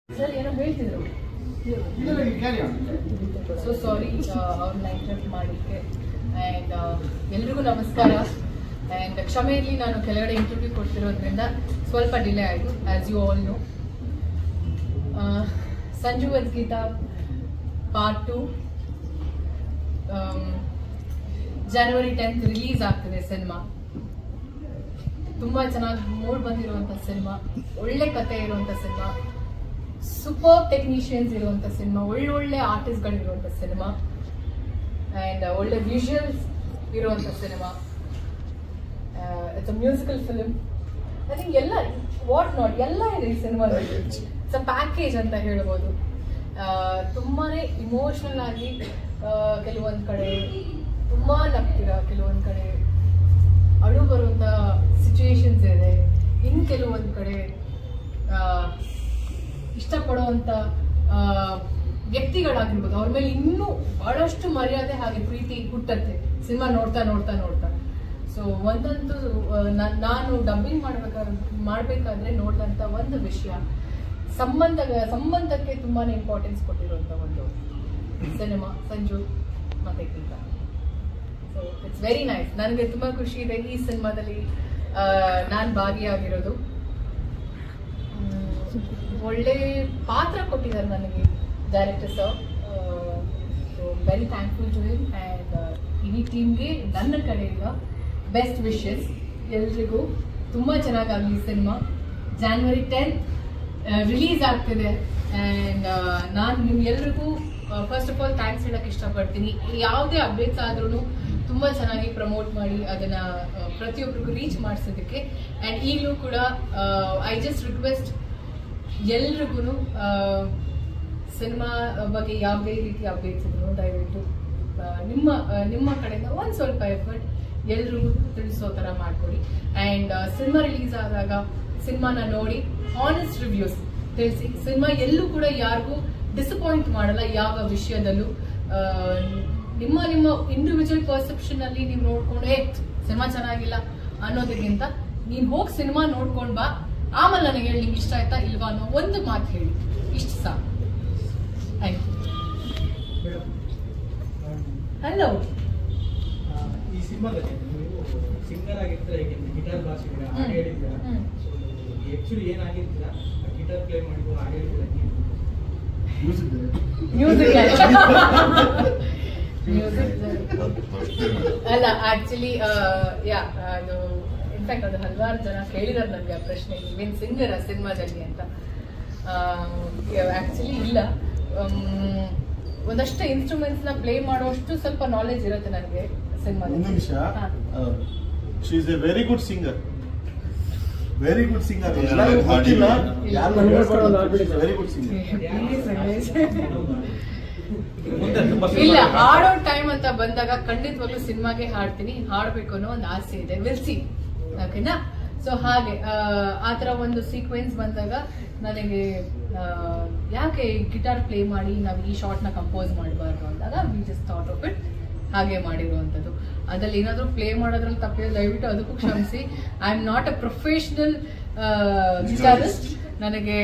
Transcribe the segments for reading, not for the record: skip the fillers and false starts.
Sir ಏನೋ ಹೇಳ್ತಿದ್ರು. So sorry ಅವ್ರನ್ನ ಇಂಟರಪ್ಟ್ ಮಾಡಿಕ್ಕೆ. ಆ್ಯಂಡ್ ಎಲ್ರಿಗೂ ನಮಸ್ಕಾರ. ಆ್ಯಂಡ್ ಕ್ಷಮೆ ಇರಲಿ, ನಾನು ಕೆಳಗಡೆ ಇಂಟರ್ವ್ಯೂ ಕೊಡ್ತಿರೋದ್ರಿಂದ ಸ್ವಲ್ಪ ಡಿಲೇ ಆಯಿತು, as you all know. Sanju with Geetha part 2 ಜನವರಿ 10th ರಿಲೀಸ್ ಆಗ್ತಿದೆ ಸಿನಿಮಾ. ತುಂಬ ಚೆನ್ನಾಗಿ ಮೂಡ್ ಬಂದಿರುವಂಥ ಸಿನಿಮಾ, ಒಳ್ಳೆ ಕತೆ ಇರುವಂಥ ಸಿನಿಮಾ, ಸೂಪರ್ ಟೆಕ್ನಿಷಿಯನ್ಸ್ ಇರುವಂಥ ಸಿನಿಮಾ, ಒಳ್ಳೊಳ್ಳೆ ಆರ್ಟಿಸ್ಟ್ಗಳಿರುವಂಥ ಸಿನಿಮಾ, ಆ್ಯಂಡ್ ಒಳ್ಳೆ ವಿಜುವಲ್ಸ್ ಇರುವಂಥ ಸಿನಿಮಾ. It's a musical film. I think ಎಲ್ಲ ವಾಟ್ ನಾಟ್ ಎಲ್ಲ ಇದೆ ಈ ಸಿನಿಮಾದಲ್ಲಿ. ಇಟ್ಸ್ ಅ ಪ್ಯಾಕೇಜ್ ಅಂತ ಹೇಳ್ಬೋದು. ತುಂಬಾ ಇಮೋಷ್ನಲ್ ಆಗಿ ಕೆಲವೊಂದು ಕಡೆ ತುಂಬ ನಗ್ತೀರ, ಕೆಲವೊಂದು ಕಡೆ ಅಳು ಬರುವಂಥ ಸಿಚುವೇಶನ್ಸ್ ಇದೆ, ಇನ್ನು ಕೆಲವೊಂದು ಕಡೆ ಇಷ್ಟಪಡುವಂಥ ವ್ಯಕ್ತಿಗಳಾಗಿರ್ಬೋದು, ಅವ್ರ ಮೇಲೆ ಇನ್ನೂ ಬಹಳಷ್ಟು ಮರ್ಯಾದೆ ಹಾಗೆ ಪ್ರೀತಿ ಹುಟ್ಟತ್ತೆ ಸಿನಿಮಾ ನೋಡ್ತಾ ನೋಡ್ತಾ ನೋಡ್ತಾ. ಸೊ ಒಂದಂತೂ ನಾನು ಡಬ್ಬಿಂಗ್ ಮಾಡಬೇಕಾದ್ರೆ ನೋಡಿದಂಥ ಒಂದು ವಿಷಯ, ಸಂಬಂಧಕ್ಕೆ ತುಂಬಾ ಇಂಪಾರ್ಟೆನ್ಸ್ ಕೊಟ್ಟಿರುವಂಥ ಒಂದು ಸಿನಿಮಾ ಸಂಜು ಮತ್ತೆ Geetha. So it's very nice. ನನಗೆ ತುಂಬ ಖುಷಿ ಇದೆ ಈ ಸಿನಿಮಾದಲ್ಲಿ ನಾನು ಭಾಗಿಯಾಗಿರೋದು. ಒಳ್ಳೆ ಪಾತ್ರ ಕೊಟ್ಟಿದ್ದಾರೆ ನನಗೆ director sir. So very thankful to him. And ಇಡೀ ಟೀಮ್ಗೆ ನನ್ನ ಕಡೆಯಿಂದ ಬೆಸ್ಟ್ ವಿಶಸ್. ಎಲ್ರಿಗೂ ತುಂಬ ಚೆನ್ನಾಗಾಗಲಿ ಸಿನಿಮಾ. ಜಾನ್ವರಿ 10th ರಿಲೀಸ್ ಆಗ್ತಿದೆ. ಆ್ಯಂಡ್ ನಾನು ನಿಮ್ಗೆಲ್ರಿಗೂ ಫಸ್ಟ್ ಆಫ್ ಆಲ್ ಥ್ಯಾಂಕ್ಸ್ ಹೇಳಕ್ಕೆ ಇಷ್ಟಪಡ್ತೀನಿ. ಯಾವುದೇ ಅಪ್ಡೇಟ್ಸ್ ಆದ್ರೂ ತುಂಬ ಚೆನ್ನಾಗಿ ಪ್ರಮೋಟ್ ಮಾಡಿ ಅದನ್ನು ಪ್ರತಿಯೊಬ್ಬರಿಗೂ ರೀಚ್ ಮಾಡಿಸೋದಕ್ಕೆ. ಆ್ಯಂಡ್ ಈಗಲೂ ಕೂಡ ಐ ಜಸ್ಟ್ ರಿಕ್ವೆಸ್ಟ್ ಎಲ್ರಿಗೂ ಸಿನಿಮಾ ಬಗ್ಗೆ ಯಾವುದೇ ರೀತಿ ಅಪ್ಡೇಟ್ಸ್ ಇದ್ರು ದಯವಿಟ್ಟು ನಿಮ್ಮ ಕಡೆಯಿಂದ ಒಂದು ಸ್ವಲ್ಪ ಎಫರ್ಟ್ ಎಲ್ರಿಗೂ ತಿಳಿಸೋ ಥರ ಮಾಡಿಕೊಡಿ. ಆ್ಯಂಡ್ ಸಿನಿಮಾ ರಿಲೀಸ್ ಆದಾಗ ಸಿನಿಮಾನ ನೋಡಿ ಆನೆಸ್ಟ್ ರಿವ್ಯೂಸ್ ತಿಳಿಸಿ. ಸಿನಿಮಾ ಎಲ್ಲೂ ಕೂಡ ಯಾರಿಗೂ ಡಿಸಪಾಯಿಂಟ್ ಮಾಡಲ್ಲ ಯಾವ ವಿಷಯದಲ್ಲೂ. ನಿಮ್ಮ ಇಂಡಿವಿಜುವಲ್ ಪರ್ಸೆಪ್ಷನ್ ಅಲ್ಲಿ ನೀವು ನೋಡ್ಕೊಂಡೆ ಸಿನಿಮಾ ಚೆನ್ನಾಗಿಲ್ಲ ಅನ್ನೋದಕ್ಕಿಂತ ನೀನು ಹೋಗಿ ಸಿನಿಮಾ ನೋಡ್ಕೊಂಡ್ ಬಾ, ಆಮೇಲೆ ನನಗೆ ಹೇಳಿ ನಿಮ್ಗೆ ಇಷ್ಟ ಆಯ್ತಾ ಇಲ್ವಾ ಅನ್ನೋ ಒಂದು ಮಾತು ಹೇಳಿ, ಇಷ್ಟು ಸಾಕು. Thank you. ಹಲೋ. ಈ ಸಿನಿಮಾದಲ್ಲಿ ನೀವು ಸಿಂಗರ್ ಆಗಿರ್ತೀರಾ, ಗಿಟಾರ್ ಬಾರಿಸಿದ್ದೀರಾ, ಹಾಡು ಹೇಳಿದ್ದೀರಾ. ಆಕ್ಚುಲಿ ಏನಾಗಿರ್ತೀರಾ, ಗಿಟಾರ್ ಪ್ಲೇ ಮಾಡಿದ್ರು ಹಾಡು ಹೇಳಿದ್ದೀರಾ, ಮ್ಯೂಸಿಕ್ ಅಲ್ಲ ಆಕ್ಚುಲಿ ಅದು ಇನ್ಫ್ಯಾಕ್ಟ್ ಅದು ಹಲವಾರು ಜನ ಕೇಳಿದಾರೆ ನನಗೆ ಆ ಪ್ರಶ್ನೆ, ನೀವೇನು ಸಿಂಗರ್ ಸಿನಿಮಾದಲ್ಲಿ ಅಂತ. ಆಕ್ಚುಲಿ ಇಲ್ಲ, ಒಂದಷ್ಟು ಇನ್ಸ್ಟ್ರೂಮೆಂಟ್ಸ್ ನ ಪ್ಲೇ ಮಾಡೋಷ್ಟು ಸ್ವಲ್ಪ ನಾಲೆಜ್ ಇರುತ್ತೆ ನನಗೆ ಸಿನಿಮಾದಲ್ಲಿ. She is A very good singer. Very good singer. ಇಲ್ಲ, ಹಾಡೋ ಟೈಮ್ ಅಂತ ಬಂದಾಗ ಖಂಡಿತವಾಗ್ಲೂ ಸಿನಿಮಾಗೆ ಹಾಡ್ತೀನಿ, ಹಾಡ್ಬೇಕು ಅನ್ನೋ ಒಂದು ಆಸೆ ಇದೆ. Will see. ಓಕೆನಾ? ಸೊ ಹಾಗೆ ಆತರ ಒಂದು ಸೀಕ್ವೆನ್ಸ್ ಬಂದಾಗ ನನಗೆ ಯಾಕೆ ಗಿಟಾರ್ ಪ್ಲೇ ಮಾಡಿ ನಾವು ಈ ಶಾರ್ಟ್ ನ ಕಂಪೋಸ್ ಮಾಡಬಾರ್ದು ಅಂದಾಗ we just thought of it, ಹಾಗೆ ಮಾಡಿರುವಂಥದ್ದು. ಅದ್ರಲ್ಲಿ ಏನಾದರೂ ಪ್ಲೇ ಮಾಡೋದ್ರಲ್ಲಿ ತಪ್ಪಿದೆ ದಯವಿಟ್ಟು ಅದಕ್ಕೂ ಕ್ಷಮಿಸಿ. I am not a professional guitarist. ನನಗೆ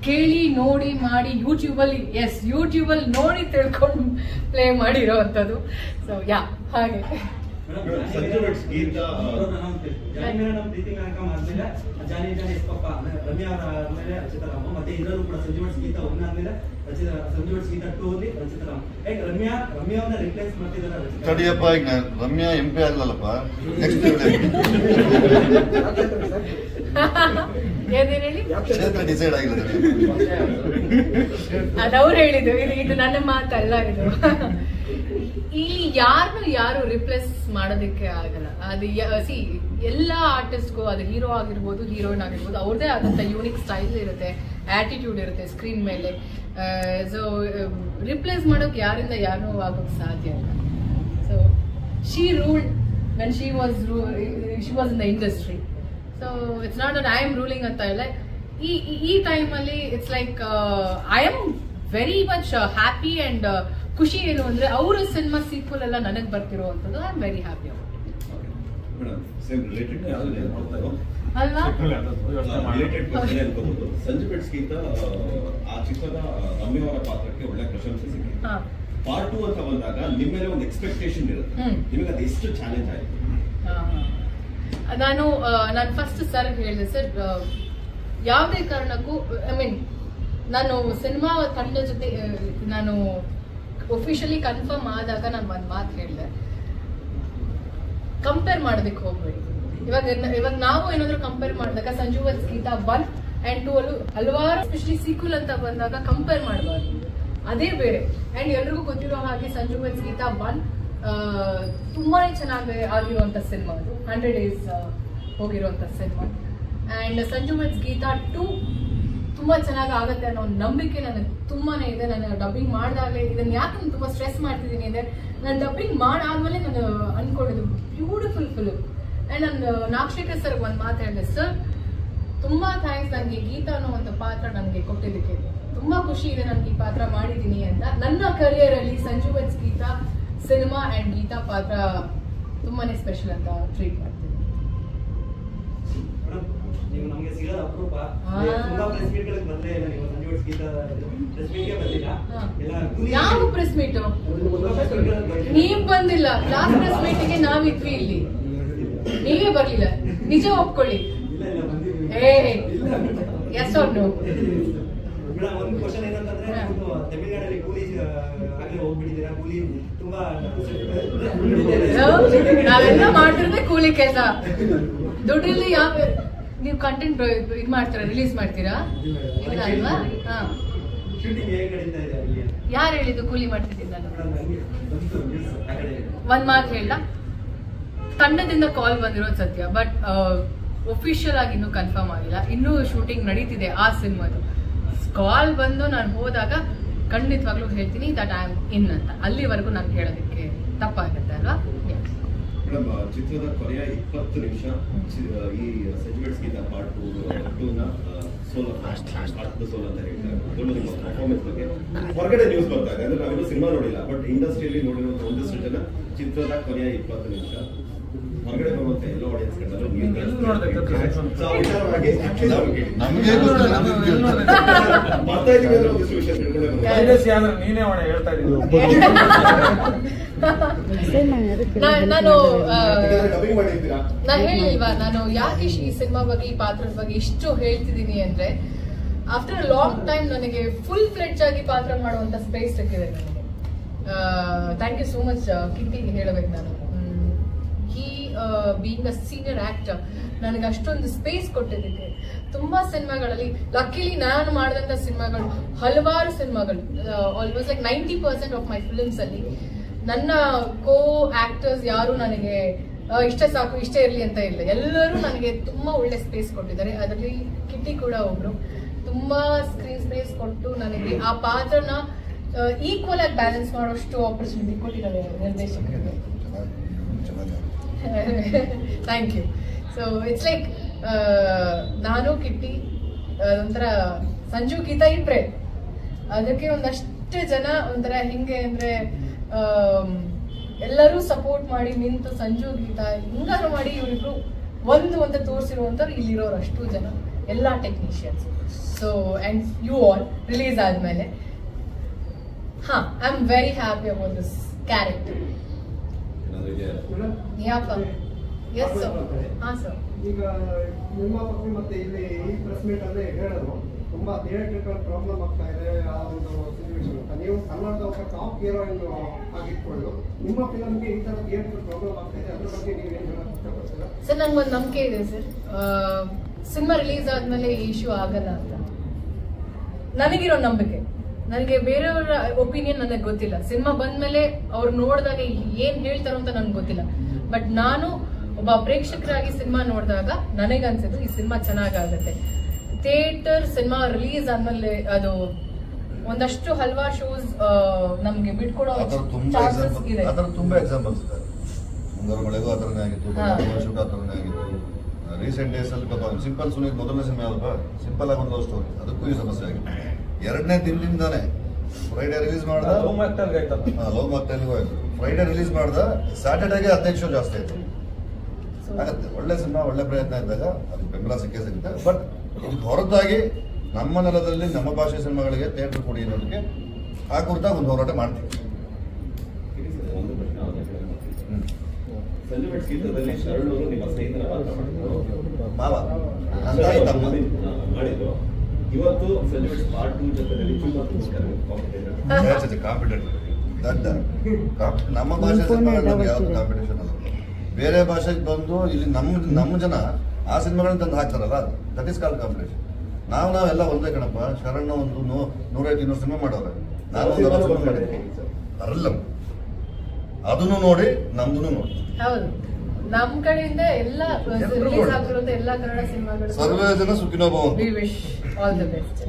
ಕೇಳಿ ನೋಡಿ ಮಾಡಿ ಯೂಟ್ಯೂಬಲ್ಲಿ ನೋಡಿ ತಿಳ್ಕೊಂಡು ಪ್ಲೇ ಮಾಡಿರೋವಂಥದ್ದು. ಸೊ ಯಾ ಹಾಗೆ ಜಾನಿ ಎಸ್ಪಪ್ಪ ರಮ್ಯಾ ಆದ್ಮೇಲೆ ರಚಿತಾರಾಮ, ಮತ್ತೆ ಇದರಲ್ಲೂ ಕೂಡ ಸಂಜು ಗೀತಾ ಒನ್ ಆದ್ಮೇಲೆ ಸಂಜು ಗೀತಾ 2 ಅಲ್ಲಿ ರಚಿತಾರಾಮ. ರಮ್ಯಾವನ್ನ ರಿಪ್ಲೇಸ್ ಮಾಡ್ತಿದ್ದಾರೆ ತಡಿಯಪ್ಪ. ಈಗ ರಮ್ಯಾ MP ಆಗ್ಲಲ್ಲಪ್ಪ, ನೆಕ್ಸ್ಟ್ ಕ್ಷೇತ್ರ ಡಿಸೈಡ್ ಆಗಿಲ್ಲ. ಅದವ್ರು ಹೇಳಿದ್ದು, ಇದು ನನ್ನ ಮಾತಲ್ಲ. ಇದು ಇಲ್ಲಿ ಯಾರು ರಿಪ್ಲೇಸ್ ಮಾಡೋದಕ್ಕೆ ಆಗಲ್ಲ. ಅದು ಎಲ್ಲ ಆರ್ಟಿಸ್ಟ್ಗೂ, ಅದು ಹೀರೋ ಆಗಿರ್ಬೋದು, ಹೀರೋಯಿನ್ ಆಗಿರ್ಬೋದು, ಅವ್ರದೇ ಆದಂಥ ಯೂನಿಕ್ ಸ್ಟೈಲ್ ಇರುತ್ತೆ, ಆಟಿಟ್ಯೂಡ್ ಇರುತ್ತೆ ಸ್ಕ್ರೀನ್ ಮೇಲೆ. ಸೊ ರಿಪ್ಲೇಸ್ ಮಾಡೋಕೆ ಯಾರಿಂದ ಯಾರೂ ಆಗೋಕ್ಕೆ ಸಾಧ್ಯ ಇಲ್ಲ. So she ruled when she was in the industry. So it's not that I am ruling ಅಂತ ಇಲ್ಲ. ಈ ಟೈಮಲ್ಲಿ it's like I am very much happy and ಖುಷಿ ಏನು ಅಂದ್ರೆ ಅವರ ಸಿನಿಮಾ ಸೀಕ್ವಲ್ ಎಲ್ಲ ನನಗೆ ಬರ್ತಿರುವಂಥದ್ದು. I am very happy. Madam same related ಅಲ್ವಾ? ರಿಲೇಟೆಡ್ ಕ್ವೆಶ್ಚನ್ ಅನ್ಕೋಬಹುದು. ಸಂಜು ಬೆಟ್ಸ್ಗಿಂತ ಆ ಚಿತ್ರದ ರಮ್ಯ ಅವರ ಪಾತ್ರಕ್ಕೆ ಒಳ್ಳೆ ಪ್ರಶಂಸೆ ಸಿಕ್ಕಿದೆ. ಪಾರ್ಟ್ 2 ಅಂತ ಬಂದಾಗ ನಿಮ್ಮ ಮೇಲೆ ಒಂದು ಎಕ್ಸ್ಪೆಕ್ಟೇಷನ್ ಇರುತ್ತೆ, ನಿಮಗೆ ಅದು ಎಷ್ಟು ಚಾಲೆಂಜ್ ಆಯ್ತು? ನಾನು ಫಸ್ಟ್ ಸರ್ ಹೇಳಿದೆ, ಸರ್ ಯಾವುದೇ ಕಾರಣಕ್ಕೂ ನಾನು ಸಿನಿಮಾ ತಂಡ ಜೊತೆ ನಾನು ಒಫಿಷಿಯಲಿ ಕನ್ಫರ್ಮ್ ಆದಾಗ ನಾನು ಒಂದು ಮಾತು ಹೇಳಿದೆ, ಕಂಪೇರ್ ಮಾಡೋದಕ್ಕೆ ಹೋಗ್ಬೇಡಿ. ಇವಾಗ ನಾವು ಏನಾದ್ರು ಕಂಪೇರ್ ಮಾಡಿದಾಗ ಸಂಜು ವರ್ಸ್ ಗೀತಾ 1 and 2 ಅಲ್ಲೂ ಹಲವಾರು ಎಸ್ಪೆಷಲಿ ಸೀಕ್ವಲ್ ಅಂತ ಬಂದಾಗ ಕಂಪೇರ್ ಮಾಡಬಾರ್ದು, ಅದೇ ಬೇರೆ. ಅಂಡ್ ಎಲ್ರಿಗೂ ಗೊತ್ತಿರೋ ಹಾಗೆ ಸಂಜು ವರ್ಸ್ ಗೀತಾ 1 ತುಂಬಾನೇ ಚೆನ್ನಾಗಿ ಆಗಿರುವಂತ ಸಿನಿಮಾ, ಅದು 100 days ಹೋಗಿರುವಂತ cinema. And Sanju verse Geetha 2 ತುಂಬಾ ಚೆನ್ನಾಗಿ ಆಗುತ್ತೆ ಅನ್ನೋ ಒಂದು ನಂಬಿಕೆ ನನಗೆ ತುಂಬಾನೇ ಇದೆ. ನಾನು ಡಬ್ಬಿಂಗ್ ಮಾಡಿದಾಗಲೇ ಇದನ್ನ ಯಾಕೆ ನಾನು ತುಂಬಾ ಸ್ಟ್ರೆಸ್ ಮಾಡ್ತಿದ್ದೀನಿ ಅಂದ್ರೆ, ನಾನು ಡಬ್ಬಿಂಗ್ ಮಾಡಾದ್ಮೇಲೆ ನಾನು ಅನ್ಕೊಂಡಿದ್ದು ಬ್ಯೂಟಿಫುಲ್ ಫಿಲ್ಮ್. ಅಂಡ್ ನಾನು ನಾಗಶೇಖರ್ ಸರ್ ಒಂದು ಮಾತು ಹೇಳಿದೆ, ಸರ್ ತುಂಬಾ ಥ್ಯಾಂಕ್ಸ್ ನನಗೆ ಗೀತಾ ಅನ್ನೋ ಒಂದು ಪಾತ್ರ ನನಗೆ ಕೊಟ್ಟಿದ್ದಕ್ಕೆ, ತುಂಬಾ ಖುಷಿ ಇದೆ ನನಗೆ ಈ ಪಾತ್ರ ಮಾಡಿದ್ದೀನಿ ಅಂತ. ನನ್ನ ಕರಿಯರ್ ಅಲ್ಲಿ ಸಂಜು ವರ್ಸ್ ಗೀತಾ ಸಿನಿಮಾ ಅಂಡ್ ಗೀತಾ ಪಾತ್ರ ತುಂಬಾನೇ ಸ್ಪೆಷಲ್ ಅಂತ ಟ್ರೀಟ್ ಮಾಡ್ತೀನಿ. ನೀವು ನಮಗೆ ಸಿಗೋದು ಅಪರೂಪ. ತುಂಬಾ ಪ್ರೆಸ್ ಮೀಟ್ ಗಳಿಗೆ ಬಂದ್ರೆ ಇಲ್ಲ, ನೀವು Sanju verse Geetha press meet ಗೆ ಬಂದಿಲ್ಲ. ಯಾವ ಪ್ರೆಸ್ ಮೀಟ್ ನೀವ್ ಬಂದಿಲ್ಲ? ಲಾಸ್ಟ್ ಪ್ರೆಸ್ ಮೀಟಿಗೆ ನಾವಿದ್ವಿ ಇಲ್ಲಿ, ನೀವೇ ಬರ್ಲಿಲ್ಲ. ನಿಜ ಒಪ್ಕೊಳ್ಳಿ. Yes or no? ಒಂದು ಕ್ವಶನ್ ಏನಂತಂದ್ರೆ, ತಮಿಳ್ನಾಡಲ್ಲಿ ಕೂಲಿ ಆಗ್ಲೇ ಹೋಗ್ಬಿಟ್ಟಿದ್ದೀರಾ, ಕೂಲಿ ತುಂಬಾ ನಾವೆಲ್ಲ ಮಾಡ್ತಿರೋದೇ ಕೂಲಿ ಕೆಲಸ. ದುಡ್ಡಿಲ್ಲಿ ಯಾವ ನೀವು ಕಂಟೆಂಟ್ ಇದು ಮಾಡ್ತೀರಾ, ರಿಲೀಸ್ ಮಾಡ್ತೀರಾ? ಇಲ್ಲ ಅಲ್ವಾ? ಶೂಟಿಂಗ್ ಹೇಗೆ ನಡೀತಾ ಇದೆ? ಯಾರು ಹೇಳಿದ್ದು ಕೂಲಿ ಮಾಡ್ತಿದ್ದೀನಿ ನಾನು? ಒಂದ್ ಮಾತು ಹೇಳ, ತಂಡದಿಂದ ಕಾಲ್ ಬಂದಿರೋದು ಸತ್ಯ, ಬಟ್ ಒಫಿಷಿಯಲ್ ಆಗಿ ಇನ್ನೂ ಕನ್ಫರ್ಮ್ ಆಗಿಲ್ಲ. ಇನ್ನೂ ಶೂಟಿಂಗ್ ನಡೀತಿದೆ ಆ ಸಿನಿಮಾದು. ಕಾಲ್ ಬಂದು ನಾನು ಹೋದಾಗ ಖಂಡಿತವಾಗ್ಲೂ ಹೇಳ್ತೀನಿ ದಟ್ ಐ ಆಮ್ ಇನ್ ಅಂತ. ಅಲ್ಲಿವರೆಗೂ ನಾನು ಹೇಳೋದಕ್ಕೆ ತಪ್ಪಾಗುತ್ತೆ ಅಲ್ವಾ? ಮೇಡಮ್, ಚಿತ್ರದ ಕೊನೆಯ 20 ನಿಮಿಷ ಈ ಸಂಜು ಬೆಟ್ಸ್ ಗೀತಾ ಪಾರ್ಟ್ 2 ನ ಸೋಲ್ ಅಂತ ಹೇಳ್ತಾರೆ. ಅದರಲ್ಲೂ ನಿಮ್ಮ ಪರ್ಫಾರ್ಮೆನ್ಸ್ ಬಗ್ಗೆ ಹೊರಗಡೆ ನ್ಯೂಸ್ ಬರ್ತಾ ಇದೆ. ಅಂದ್ರೆ ನಾವಿನ್ನೂ ಸಿನಿಮಾ ನೋಡಿಲ್ಲ, ಬಟ್ ಇಂಡಸ್ಟ್ರಿಯಲ್ಲಿ ನೋಡಿರುವಂತ ಒಂದಷ್ಟು ಜನ ಚಿತ್ರದ ಕೊನೆಯ 20 ನಿಮಿಷ ಹೊರಗಡೆ ಬರುವಂತ ಎಲ್ಲ ಆಡಿಯನ್ಸ್ ನಮಗೆ ಬರ್ತಾ ಇದೀವಿ ಅಂದ್ರೆ ಒಂದಿಷ್ಟು ವಿಷಯ ನೀನೇ ಹೇಳ್ತಾ ಇದ್ದೀನಿ. ನಾನು ಡಬ್ಬಿಂಗ್ ಮಾಡಿರ್ತೀರಾ? ನಾನು ಹೇಳಿಲ್ವಾ ನಾನು ಯಾಕೆ ಈ ಸಿನಿಮಾ ಬಗ್ಗೆ, ಈ ಪಾತ್ರದ ಬಗ್ಗೆ ಇಷ್ಟು ಹೇಳ್ತಿದ್ದೀನಿ ಅಂದ್ರೆ, ಆಫ್ಟರ್ ಲಾಂಗ್ ಟೈಮ್ ನನಗೆ ಫುಲ್ ಫ್ಲೆಡ್ಜ್ ಆಗಿ ಪಾತ್ರ ಮಾಡುವಂತ ಸ್ಪೇಸ್ ಸಿಕ್ಕಿದೆ ನನಗೆ. ಥ್ಯಾಂಕ್ ಯು ಸೋ ಮಚ್ ಕಿಟ್ಟಿಗೆ ಹೇಳಬೇಕು ನಾನು. ಬೀಯಿಂಗ್ ಅ ಸೀನಿಯರ್ ಆಕ್ಟರ್ ನನಗೆ ಅಷ್ಟೊಂದು ಸ್ಪೇಸ್ ಕೊಟ್ಟಿದ್ದಕ್ಕೆ. ತುಂಬಾ ಸಿನಿಮಾಗಳಲ್ಲಿ ಲಕ್ಕಿಲಿ ನಾನು ಮಾಡಿದಂತ ಸಿನಿಮಾಗಳು, ಹಲವಾರು ಸಿನಿಮಾಗಳು, almost like 90% of my films ಅಲ್ಲಿ ನನ್ನ ಕೋ ಆಕ್ಟರ್ಸ್ ಯಾರು ನನಗೆ ಇಷ್ಟೇ ಸಾಕು ಇಷ್ಟೇ ಇರಲಿ ಅಂತ ಇಲ್ಲ, ಎಲ್ಲರೂ ನನಗೆ ತುಂಬಾ ಒಳ್ಳೆ ಸ್ಪೇಸ್ ಕೊಟ್ಟಿದ್ದಾರೆ. ಅದರಲ್ಲಿ ಕಿಟ್ಟಿ ಕೂಡ ಒಬ್ರು. ತುಂಬಾ ಸ್ಕ್ರೀನ್ ಸ್ಪೇಸ್ ಕೊಟ್ಟು ನನಗೆ ಆ ಪಾತ್ರನ ಈಕ್ವಲ್ ಆಗಿ ಬ್ಯಾಲೆನ್ಸ್ ಮಾಡೋಷ್ಟು ಆಪರ್ಚುನಿಟಿ ಕೊಟ್ಟಿದ್ದಾರೆ ನಿರ್ದೇಶಕರಿಗೆ. Thank you. So it's like ನಾನು ಕಿಟ್ಟಿ ಒಂಥರ ಸಂಜು ಗೀತಾ ಇಬ್ರೆ, ಅದಕ್ಕೆ ಒಂದಷ್ಟು ಜನ ಒಂಥರ ಹಿಂಗೆ ಅಂದ್ರೆ ಎಲ್ಲರೂ ಸಪೋರ್ಟ್ ಮಾಡಿ ನಿಂತು ಸಂಜು ಗೀತಾ ಹಿಂಗಾರು ಮಾಡಿ ಇವರಿಬ್ರು ಒಂದು ಅಂತ ತೋರಿಸಿರುವಂಥವ್ರು ಇಲ್ಲಿರೋರು ಅಷ್ಟು ಜನ, ಎಲ್ಲ technicians. So and you all release ಆದ್ಮೇಲೆ I am very happy about this character. Yes sir. ಹಾ ಸರ್. ಈಗ ನಿಮ್ಮ ಪತ್ನಿ ಮತ್ತೆ ಇಲ್ಲಿ ಈ ಪ್ರೆಸ್ ಮೀಟ್ ಅಲ್ಲೇ ಹೇಳೋದು ತುಂಬಾ ಥಿಯೇಟ್ರಿಕಲ್ ಪ್ರಾಬ್ಲಮ್ ಆಗ್ತಾ ಇದೆ ಆ ಒಂದು ಸಿಚುವೇಶನ್ ಅಂತ. ನೀವು ಕನ್ನಡದ ಒಬ್ಬ ಟಾಪ್ ಹೀರೋಯಿನ್ ಆಗಿಟ್ಕೊಂಡು ನಿಮ್ಮ ಫಿಲಮ್ಗೆ ಈ ತರ ಥಿಯೇಟ್ರಿಕಲ್ ಪ್ರಾಬ್ಲಮ್ ಆಗ್ತಾ ಇದೆ, ಅದ್ರ ಬಗ್ಗೆ ನೀವು ಏನು ಹೇಳಕ್ ಇಷ್ಟಪಡ್ತೀರಾ? ಸರ್ ನಂಗೊಂದು ನಂಬಿಕೆ ಇದೆ ಸರ್, ಸಿನಿಮಾ ರಿಲೀಸ್ ಆದ್ಮೇಲೆ ಈ ಇಶ್ಯೂ ಆಗಲ್ಲ ಅಂತ ನನಗಿರೋ ನಂಬಿಕೆ. ನನಗೆ ಬೇರೆಯವರ ಒಪಿನಿಯನ್ ನನಗೆ ಗೊತ್ತಿಲ್ಲ. ಸಿನಿಮಾ ಬಂದ್ಮೇಲೆ ಅವ್ರು ನೋಡಿದಾಗ ಏನ್ ಹೇಳ್ತಾರೋ ಅಂತ ನನ್ಗೆ ಗೊತ್ತಿಲ್ಲ. ಬಟ್ ನಾನು ಒಬ್ಬ ಪ್ರೇಕ್ಷಕರಾಗಿ ಸಿನಿಮಾ ನೋಡಿದಾಗ ನನಗನ್ಸಿದ್ದು ಈ ಸಿನಿಮಾ ಚೆನ್ನಾಗಾಗುತ್ತೆ. ಥಿಯೇಟರ್ ಸಿನಿಮಾ ರಿಲೀಸ್ ಆದ್ಮೇಲೆ ಅದು ಒಂದಷ್ಟು ಹಲವಾರು ಶೋಸ್ ನಮ್ಗೆ ಬಿಟ್ಕೊಡೋ ಚಾನ್ಸಸ್ ಇದೆ. ತುಂಬಾ ಎಕ್ಸಾಂಪಲ್ಸ್ ಇದೆ. ಮುಂಗಾರು ಮಳೆಗೂ ಆ ಥರನೇ ಆಗಿತ್ತು, ಶೂಟ್ ಆ ಥರನೇ ಆಗಿತ್ತು. ರೀಸೆಂಟ್ ಡೇಸ್ ಅಲ್ಲಿ ಸಿಂಪಲ್ ಸುನೀಲ್ ಮೊದಲನೇ ಸಿನಿಮಾ ಅಲ್ವಾ, ಸಿಂಪಲ್ ಆಗಿ ಒಂದು ಲವ್ ಸ್ಟೋರಿ, ಅದಕ್ಕೂ ಈ ಸಮಸ್ಯೆ ಆಗಿದೆ. ಎರಡನೇ ದಿನದಿಂದಾನೆ ಫ್ರೈಡೆ ರಿಲೀಸ್ ಮಾಡ್ದ, ಲವ್ ಮಾಕ್ಟೈಲ್ಗೂ ಆಯ್ತು. ಫ್ರೈಡೆ ರಿಲೀಸ್ ಮಾಡ್ದ, ಸ್ಯಾಟರ್ಡೇಗೆ 15 ಶೋ ಜಾಸ್ತಿ ಆಯ್ತು. ಆಗತ್ತೆ. ಒಳ್ಳೆ ಸಿನಿಮಾ, ಒಳ್ಳೆ ಪ್ರಯತ್ನ ಇದ್ದಾಗ ಅದು ಬೆಂಬಲ ಸಿಕ್ಕೇ ಸಿಗುತ್ತೆ. ಬಟ್ ಹೊರತಾಗಿ ನಮ್ಮ ನೆಲದಲ್ಲಿ ನಮ್ಮ ಭಾಷೆ ಸಿನಿಮಾಗಳಿಗೆ ಥಿಯೇಟರ್ ಕೊಡಿ ಅನ್ನೋದಕ್ಕೆ ಆ ಕುರಿತಾಗಿ ಒಂದು ಹೋರಾಟ ಮಾಡ್ತೀವಿ. ಒಂದು ಪ್ರಶ್ನೆ ಸಂಜು ಬೆಟ್ಸ್ ಗೀತದಲ್ಲಿ ಶರಣವರು ನಿಮ್ಮ ಸ್ನೇಹಿತರ ಪಾತ್ರ ಮಾವ ಮಾಡಿದ್ರು. ಇವತ್ತು ಸಂಜು ಬೆಟ್ಸ್ ಪಾರ್ಟ್ 2 ಜೊತೆಯಲ್ಲಿ ಕಾಂಪಿಟೇಟರ್ ನಮ್ಮ ಭಾಷೆ ಸಿನಿಮಾಗಳು ಯಾವ್ದು ಕಾಂಪಿಟೇಷನ್ ಅಲ್ಲ. ಬೇರೆ ಭಾಷೆಗೆ ಬಂದು ಇಲ್ಲಿ ನಮ್ಮ ಜನ ಆ ಸಿನಿಮಾಗಳನ್ನ ತಂದು ಹಾಕ್ತಾರಲ್ಲ, ದಟ್ ಇಸ್ ಕಾಲ್ಡ್ ಕಾಂಪಿಟೇಷನ್. ನಾವೆಲ್ಲ ಒಂದೇ ಕಣಪ್ಪ. ಶರಣ ಒಂದು 150-200 ಸಿನಿಮಾ ಮಾಡೋರೆ, ನಾನು ಒಂದು ಮಾಡಿದ್ದೀನಿ. ಅರಲ್ಲ ಅದನ್ನು ನೋಡಿ ನಮ್ದು ನೋಡಿ. ಹೌದು, ನಮ್ ಕಡೆಯಿಂದ ಎಲ್ಲ ರಿಲೀಸ್ ಆಗ್ತಿರೋದು ಎಲ್ಲ ಕನ್ನಡ ಸಿನಿಮಾಗಳು. ಸರ್ವೇ ಜನ ಸುಖಿನೋ ಭವಂತು. We wish all the best.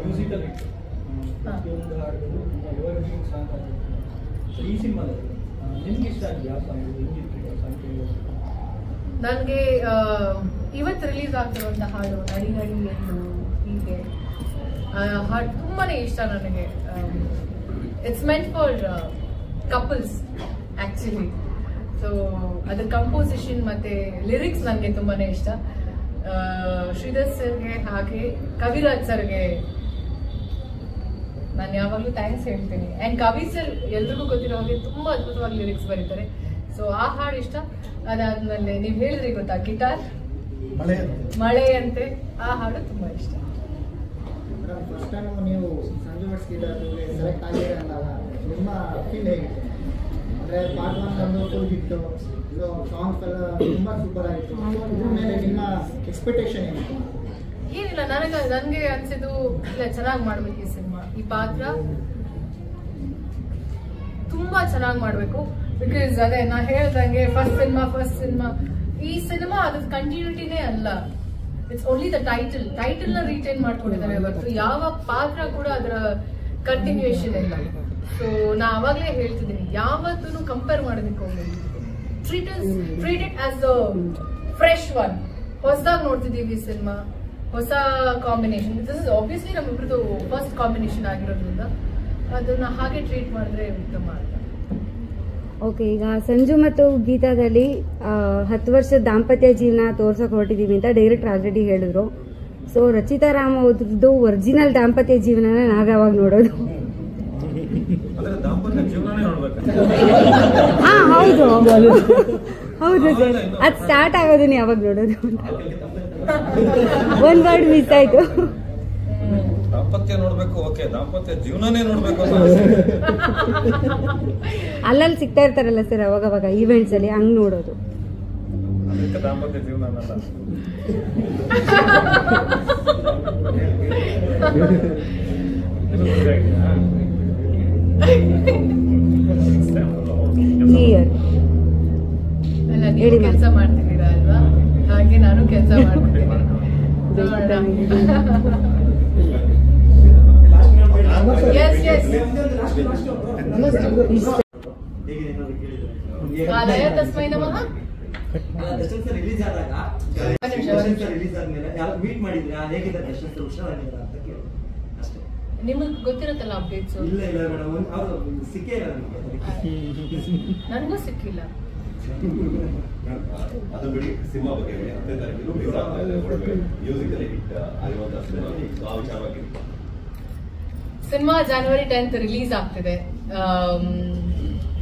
Musical ಒಂದು ಹಾಡು ಎವರ್ಗ್ರೀನ್ ಸಾಂಗ್ ಅದು. ಈ ಸಿನಿಮಾದಲ್ಲಿ ನಿಮ್ಗೆ ಇಷ್ಟ ಆಗಿದೆ ಯಾವ ಸಾಂಗ್? ನನಗೆ ಇವತ್ತು ರಿಲೀಸ್ ಆಗ್ತಿರುವಂತ ಹಾಡು ನಡಿ ನಡಿ ಎಂದು ಹೀಗೆ ಹಾಡು ತುಂಬಾನೇ ಇಷ್ಟ ನನಗೆ. It's meant for couples actually. So ಅದ್ರ ಕಂಪೋಸಿಷನ್ ಮತ್ತೆ ಲಿರಿಕ್ಸ್ ನನಗೆ ತುಂಬಾನೇ ಇಷ್ಟ. ಶ್ರೀಧರ್ ಸರ್ಗೆ ಹಾಗೆ ಕವಿರಾಜ್ ಸರ್ಗೆ ನಾನು ಯಾವಾಗಲೂ ಥ್ಯಾಂಕ್ಸ್ ಹೇಳ್ತೀನಿ. ಅಂಡ್ ಕವಿ ಸರ್ ಎಲ್ರಿಗೂ ಗೊತ್ತಿರೋ ಹಾಗೆ ತುಂಬಾ ಅದ್ಭುತವಾಗಿ ಲಿರಿಕ್ಸ್ ಬರೀತಾರೆ. ಸೊ ಆ ಹಾಡು ಇಷ್ಟ. ಅದಾದ್ಮೇಲೆ ನೀವ್ ಹೇಳಿದ್ರಿ ಗೊತ್ತಾ, ಗಿಟಾರ್ ಮಳೆ ಅಂತೆ, ಆ ಹಾಡು ತುಂಬಾ ಇಷ್ಟ. ಫಸ್ಟ್ ಟೈಮ್ ನೀವು ಸಂಜು ಬೆಟ್ಸ್ ಗೀತಾದಲ್ಲಿ ಸೆಲೆಕ್ಟ್ ಆಗಿರಲ್ಲ, ನಿಮ್ಮ ಫೀಲ್ ಹೇಗಿತ್ತು? ಅಂದರೆ ಪಾರ್ಟ್ 1 ಒಂದು ಫುಲ್ ಹಿಟ್ಟು, ಸಾಂಗ್ಸ್ ಎಲ್ಲ ತುಂಬ ಸೂಪರ್ ಆಗಿತ್ತು. ಇದ್ರ ಮೇಲೆ ನಿಮ್ಮ ಎಕ್ಸ್ಪೆಕ್ಟೇಷನ್ ಏನಿತ್ತು? ಏನಿಲ್ಲ, ನನಗೆ ಅನ್ಸಿದ್ದು ಇಲ್ಲ, ಚೆನ್ನಾಗಿ ಮಾಡ್ಬೇಕು ಈ ಸಿನಿಮಾ. ಈ ಪಾತ್ರ ತುಂಬಾ ಚೆನ್ನಾಗಿ ಮಾಡ್ಬೇಕು. ಬಿಕಾಸ್ ಅದೇ ನಾ ಹೇಳ್ದಂಗೆ ಫಸ್ಟ್ ಸಿನಿಮಾ ಈ ಸಿನಿಮಾ ಅದ್ರ ಕಂಟಿನ್ಯೂಟಿನೇ ಅಲ್ಲ. ಇಟ್ಸ್ ಓನ್ಲಿ ದ ಟೈಟಲ್ ನ ರಿಟೈನ್ ಮಾಡ್ಕೊಂಡಿದ್ದಾರೆ ಇವತ್ತು. ಯಾವ ಪಾತ್ರ ಕೂಡ ಅದರ ಕಂಟಿನ್ಯೂಯೇಷನ್ ಇಲ್ಲ. ಸೊ ನಾ ಅವಾಗಲೇ ಹೇಳ್ತಿದ್ದೀನಿ, ಯಾವತ್ತೂ ಕಂಪೇರ್ ಮಾಡೋದಕ್ಕೆ ಹೋಗ್ಬೇಕು. Treat it as a fresh one. ಹೊಸದಾಗಿ ನೋಡ್ತಿದ್ದೀವಿ ಸಿನಿಮಾ, ಹೊಸ ಕಾಂಬಿನೇಷನ್. ದಿಸ್ ಇಸ್ ಆಬ್ವಿಯಸ್ಲಿ ನಮ್ಮಿಬ್ರದ್ದು ಫಸ್ಟ್ ಕಾಂಬಿನೇಷನ್ ಆಗಿರೋದ್ರಿಂದ ಅದನ್ನ ಹಾಗೆ ಟ್ರೀಟ್ ಮಾಡಿದ್ರೆ ಉತ್ತಮ ಅಂತ. ಓಕೆ, ಈಗ ಸಂಜು ಮತ್ತು ಗೀತಾದಲ್ಲಿ 10 ವರ್ಷದ ದಾಂಪತ್ಯ ಜೀವನ ತೋರ್ಸಕ್ ಹೊರಟಿದೀವಿ ಅಂತ ಡೈರೆಕ್ಟರ್ ಆಲ್ರೆಡಿ ಹೇಳಿದ್ರು. ಸೊ ರಚಿತಾ ರಾಮ್ ಅವ್ರದ್ದು ಒರಿಜಿನಲ್ ದಾಂಪತ್ಯ ಜೀವನನ ನಾವ್ ಯಾವಾಗ ನೋಡೋದು? ಹಾ ಹೌದು ಸರ್, ಅದ್ ಸ್ಟಾರ್ಟ್ ಆಗೋದನ್ನ ಯಾವಾಗ ನೋಡೋದು? ಒಂದ್ ವರ್ಡ್ ಮಿಸ್ ಆಯ್ತು. ದಾಂಪತ್ಯ ನೋಡ್ಬೇಕು, ಓಕೆ, ದಾಂಪತ್ಯ ಜೀವನನೇ ನೋಡ್ಬೇಕು. ಅಲ್ಲಲ್ಲಿ ಸಿಗ್ತಾ ಇರ್ತಾರಲ್ಲ ಸರ್ ಅವಾಗ ಈವೆಂಟ್ಸ್ ಅಲ್ಲಿ, ಹಂಗ್ ನೋಡೋದು. ದಾಂಪತ್ಯ ಜೀವನ ಅನ್ನಲ್ಲ. ನೀವು ಕೆಲಸ ಮಾಡ್ತಿದ್ದೀರಾ ಅಲ್ವಾ, ಹಾಗೆ ನಾನು ಕೆಲಸ ಮಾಡ್ತಿದ್ದೀನಿ. ತಸ್ಮೈ ನಮಃ. ದರ್ಶನ್ ಸರ್ ರಿಲೀಸ್ ಆದಾಗ ರಿಲೀಸ್ ಆದ್ಮೇಲೆ ಯಾರು ಮೀಟ್ ಮಾಡಿದ್ರಾ, ಹೇಗಿದ್ದಾರೆ ದರ್ಶನ್ ಸರ್, ಹುಷಾರಾಗಿದ್ದಾರಾ ಅಂತ ಕೇಳಿ ಅಷ್ಟೇ. ನಿಮಗೆ ಗೊತ್ತಿರುತ್ತಲ್ಲ ಅಪ್ಡೇಟ್ಸ್? ಇಲ್ಲ ಮೇಡಮ್, ಅವರು ಸಿಕ್ಕೇ ಇಲ್ಲ ನನಗೂ ಸಿಕ್ಕಿಲ್ಲ. ಅದು ಬಿಡಿ, ಸಿನಿಮಾ ಬಗ್ಗೆ 10ನೇ ತಾರೀಕು ರಿಲೀಸ್ ಆಗ್ತಾ ಇದೆ. ಮ್ಯೂಸಿಕಲಿ ಹಿಟ್ ಆಗಿರುವಂತಹ ಸಿನಿಮಾ ಆ ವಿಚಾರವಾಗಿ. ಸಿನಿಮಾ January 10th ರಿಲೀಸ್ ಆಗ್ತಿದೆ.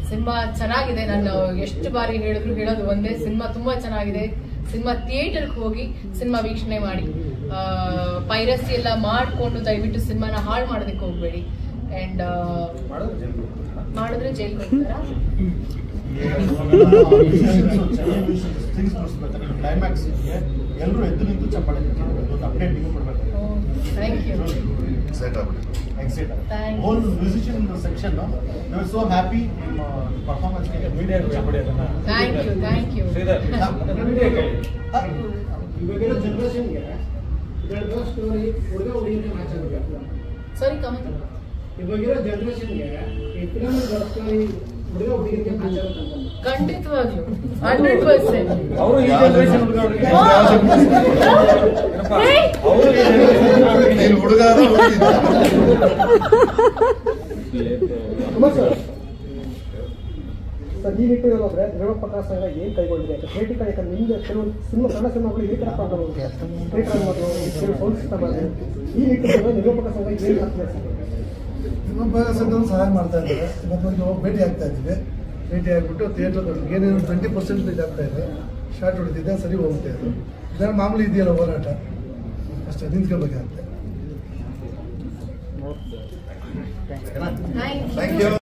ಸಿನಿಮಾ ಚೆನ್ನಾಗಿದೆ. ನಾನು ಎಷ್ಟು ಬಾರಿ ಹೇಳೋದು ಒಂದೇ, ಸಿನಿಮಾ ತುಂಬಾ ಚೆನ್ನಾಗಿದೆ. ಸಿನಿಮಾ ಥಿಯೇಟರ್ಗೆ ಹೋಗಿ ಸಿನಿಮಾ ವೀಕ್ಷಣೆ ಮಾಡಿ. ಪೈರಸಿ ಎಲ್ಲ ಮಾಡ್ಕೊಂಡು ದಯವಿಟ್ಟು ಸಿನಿಮಾನ ಹಾಳು ಮಾಡೋದಕ್ಕೆ ಹೋಗ್ಬೇಡಿ. ಅಂಡ್ ಮಾಡಿದ್ರೆ ಜೈಲ್ಗೆ ಹೋಗ್ತಾರಾ? ಕ್ಲೈಮ್ಯಾಕ್ಸ್ ಎಲ್ಲರೂ ಎದ್ದು ನಿಂತು ಚಪ್ಪಾಳೆ ಅಪ್ಡೇಟ್ ನೀವು ಕೊಡ್ಬೇಕು. Thank you. Excited. Whole musician section, no? They were so happy in performance. Thank you. ಇವಾಗಿರೋ ಜನರೇಷನ್ಗೆ ಇದರ ಸ್ಟೋರಿ ಹುಡುಗ ಹುಡುಗಿಗೆ ಮ್ಯಾಚ್ ಆಗುತ್ತೆ. ಸಾರಿ ಕಮೆಂಟ್. ಇವಾಗಿರೋ ಜನರೇಷನ್ಗೆ ಈ ಫಿಲಮ್ ಸ್ಟೋರಿ ಹುಡುಗ ಹುಡುಗಿಗೆ ಮ್ಯಾಚ್ ಆಗುತ್ತೆ ಅಂತ ಖಂಡಿತವಾಗ್ಲೂ 100%. ಅವರು ಈ ಜನರೇಷನ್ ಹುಡುಗ ಸರ್ ಈ ನಿಟ್ಟಿನಲ್ಲಿ ಹೋದ್ರೆ ನಿರ್ಮಾಪಕರ ಸಂಘ ಏನು ಕೈಗೊಂಡಿದೆ ಯಾಕೆ ಥಿಯೇಟರ್ ಯಾಕಂದ್ರೆ ನಿಮ್ದು ಕೆಲವು ಸಿನಿಮಾ ಕನ್ನಡ ಸಿನಿಮಾಗಳು ಈ ಥರ ಪ್ರಾಬ್ಲಮ್ ಆಗುತ್ತೆ ಥಿಯೇಟರ್ ಅನ್ನೋದು ಕೆಲವು ಸೌಂಡ್ ಸಿಸ್ಟಮ್ ಆಗಿದೆ ಈ ನಿಟ್ಟಿನಲ್ಲಿ ನಿರ್ಮಾಪಕ ಸಂಘ ಏನು ಆಗ್ತದೆ ಸರ್? ನಿರ್ಮಾಪಕ ಸಂಘವನ್ನು ಸಹಾಯ ಮಾಡ್ತಾ ಇದ್ದಾರೆ. ಇವತ್ತು ಭೇಟಿ ಆಗ್ತಾ ಇದ್ದೀವಿ. ಭೇಟಿ ಆಗಿಬಿಟ್ಟು ಥಿಯೇಟರ್ ಏನೇನು 20% ಆಗ್ತಾ ಇದೆ, ಶಾರ್ಟ್ ಹೊಡೆದಿದ್ದೆ ಸರಿ ಹೋಗುತ್ತೆ. ಅದು ಇದರ ಮಾಮೂಲಿ ಇದೆಯಲ್ಲ ಹೋರಾಟ ಅಷ್ಟೇ, ನಿಂತ್ಕೋಬೇಕಾಗುತ್ತೆ. Thank you.